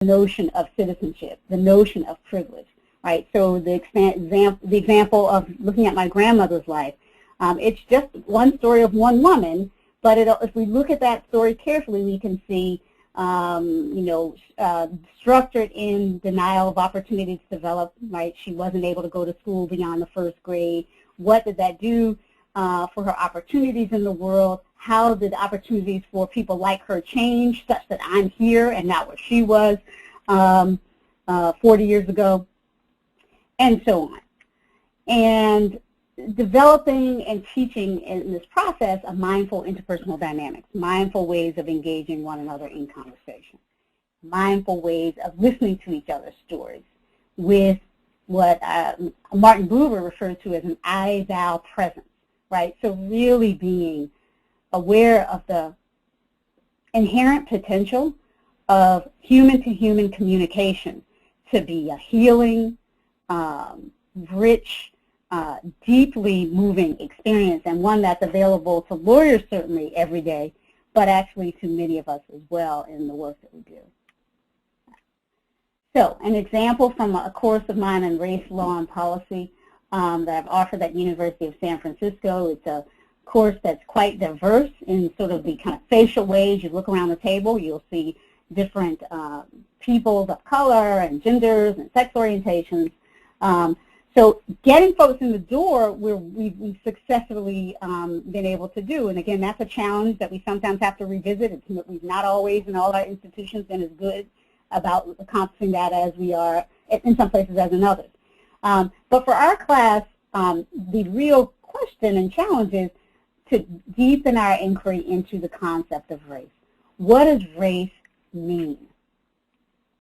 notion of citizenship, the notion of privilege, right? So the example of looking at my grandmother's life, it's just one story of one woman, but if we look at that story carefully, we can see, structured in denial of opportunities to develop, right? She wasn't able to go to school beyond the first grade. What did that do for her opportunities in the world? How did opportunities for people like her change such that I'm here and not where she was 40 years ago, and so on. And developing and teaching in this process of mindful interpersonal dynamics, mindful ways of engaging one another in conversation, mindful ways of listening to each other's stories with what Martin Buber referred to as an I-thou presence, right? So really being aware of the inherent potential of human-to-human communication to be a healing, rich, deeply moving experience, and one that's available to lawyers certainly every day, but actually to many of us as well in the work that we do. So an example from a course of mine on race, law, and policy that I've offered at University of San Francisco. It's a course that's quite diverse in sort of the kind of facial ways. You look around the table, you'll see different peoples of color and genders and sex orientations. So getting folks in the door, we've successfully been able to do. And again, that's a challenge that we sometimes have to revisit. We've not always in all our institutions been as good about accomplishing that as we are in some places as in others. But for our class, the real question and challenge is to deepen our inquiry into the concept of race. What does race mean?